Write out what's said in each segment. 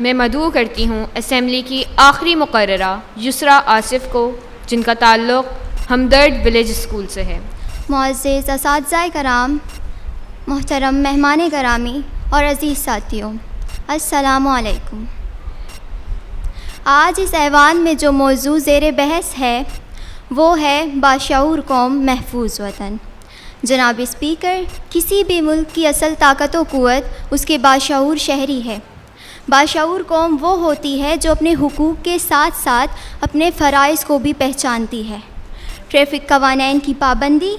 میں مدعو کرتی ہوں اسمبلی کی آخری مقررہ یسریٰ آصف کو، جن کا تعلق ہمدرد ولیج اسکول سے ہے۔ معزز اساتذہ کرام، محترم مہمان گرامی اور عزیز ساتھیوں، السلام علیکم۔ آج اس ایوان میں جو موضوع زیر بحث ہے وہ ہے باشعور قوم محفوظ وطن۔ جناب اسپیکر، کسی بھی ملک کی اصل طاقت و قوت اس کے باشعور شہری ہے۔ باشعور قوم وہ ہوتی ہے جو اپنے حقوق کے ساتھ ساتھ اپنے فرائض کو بھی پہچانتی ہے، ٹریفک قوانین کی پابندی،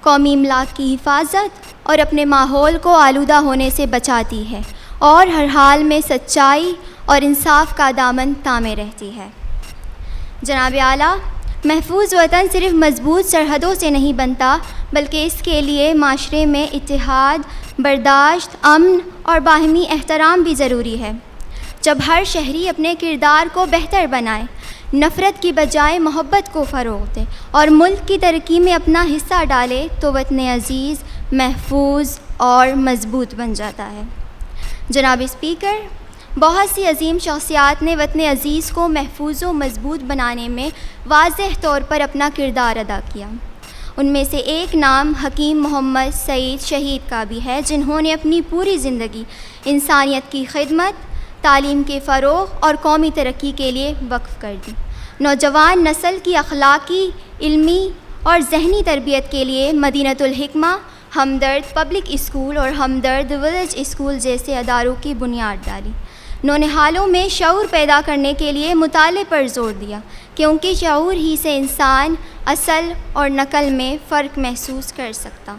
قومی املاک کی حفاظت اور اپنے ماحول کو آلودہ ہونے سے بچاتی ہے، اور ہر حال میں سچائی اور انصاف کا دامن تھامے رہتی ہے۔ جناب اعلیٰ، محفوظ وطن صرف مضبوط سرحدوں سے نہیں بنتا، بلکہ اس کے لیے معاشرے میں اتحاد، برداشت، امن اور باہمی احترام بھی ضروری ہے۔ جب ہر شہری اپنے کردار کو بہتر بنائے، نفرت کی بجائے محبت کو فروغ دے اور ملک کی ترقی میں اپنا حصہ ڈالے تو وطن عزیز محفوظ اور مضبوط بن جاتا ہے۔ جناب اسپیکر، بہت سی عظیم شخصیات نے وطن عزیز کو محفوظ و مضبوط بنانے میں واضح طور پر اپنا کردار ادا کیا۔ ان میں سے ایک نام حکیم محمد سعید شہید کا بھی ہے، جنہوں نے اپنی پوری زندگی انسانیت کی خدمت، تعلیم کے فروغ اور قومی ترقی کے لیے وقف کر دی۔ نوجوان نسل کی اخلاقی، علمی اور ذہنی تربیت کے لیے مدینۃ الحکمہ، ہمدرد پبلک اسکول اور ہمدرد ولیج اسکول جیسے اداروں کی بنیاد ڈالی۔ نونہالوں میں شعور پیدا کرنے کے لیے مطالعے پر زور دیا، کیونکہ شعور ہی سے انسان اصل اور نقل میں فرق محسوس کر سکتا۔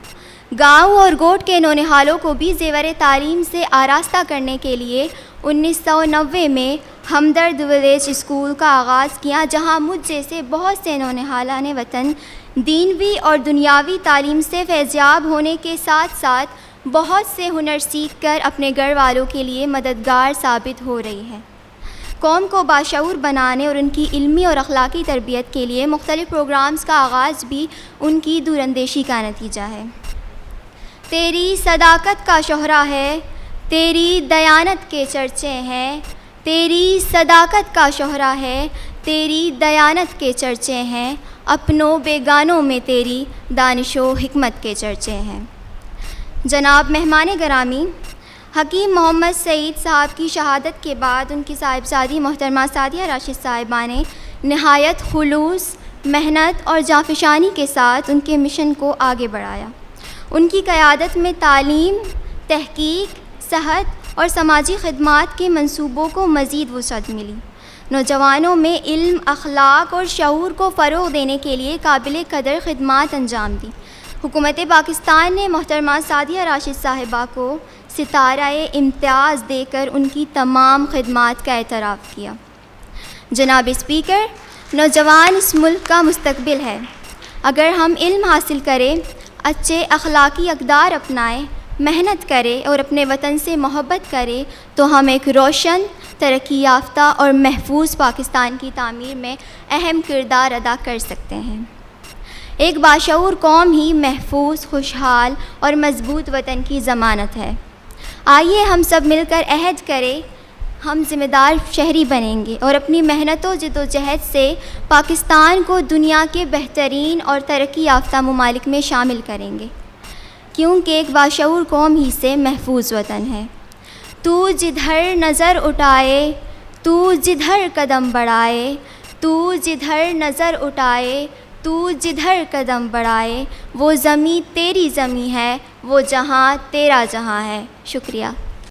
گاؤں اور گوٹ کے نونہالوں کو بھی زیور تعلیم سے آراستہ کرنے کے لیے 1990 میں ہمدرد ولیج اسکول کا آغاز کیا، جہاں مجھ جیسے بہت سے نونہالان وطن دینوی اور دنیاوی تعلیم سے فیضیاب ہونے کے ساتھ ساتھ بہت سے ہنر سیکھ کر اپنے گھر والوں کے لیے مددگار ثابت ہو رہی ہے۔ قوم کو باشعور بنانے اور ان کی علمی اور اخلاقی تربیت کے لیے مختلف پروگرامز کا آغاز بھی ان کی دور اندیشی کا نتیجہ ہے۔ تیری صداقت کا شہرہ ہے، تیری دیانت کے چرچے ہیں، تیری صداقت کا شہرہ ہے، تیری دیانت کے چرچے ہیں، اپنوں بیگانوں میں تیری دانش و حکمت کے چرچے ہیں۔ جناب مہمان گرامی، حکیم محمد سعید صاحب کی شہادت کے بعد ان کی صاحبزادی محترمہ سعدیہ راشد صاحبہ نے نہایت خلوص، محنت اور جانفشانی کے ساتھ ان کے مشن کو آگے بڑھایا۔ ان کی قیادت میں تعلیم، تحقیق، صحت اور سماجی خدمات کے منصوبوں کو مزید وسعت ملی۔ نوجوانوں میں علم، اخلاق اور شعور کو فروغ دینے کے لیے قابل قدر خدمات انجام دی۔ حکومت پاکستان نے محترمہ سعدیہ راشد صاحبہ کو ستارہ امتیاز دے کر ان کی تمام خدمات کا اعتراف کیا۔ جناب اسپیکر، نوجوان اس ملک کا مستقبل ہے۔ اگر ہم علم حاصل کریں، اچھے اخلاقی اقدار اپنائیں، محنت کریں اور اپنے وطن سے محبت کریں تو ہم ایک روشن، ترقی یافتہ اور محفوظ پاکستان کی تعمیر میں اہم کردار ادا کر سکتے ہیں۔ ایک باشعور قوم ہی محفوظ، خوشحال اور مضبوط وطن کی ضمانت ہے۔ آئیے ہم سب مل کر عہد کریں، ہم ذمہ دار شہری بنیں گے اور اپنی محنت و جدوجہد سے پاکستان کو دنیا کے بہترین اور ترقی یافتہ ممالک میں شامل کریں گے، کیونکہ ایک باشعور قوم ہی سے محفوظ وطن ہے۔ تو جدھر نظر اٹھائے، تو جدھر قدم بڑھائے، تو جدھر نظر اٹھائے، تو جدھر قدم بڑھائے، وہ زمیں تیری زمیں ہے، وہ جہاں تیرا جہاں ہے۔ شکریہ۔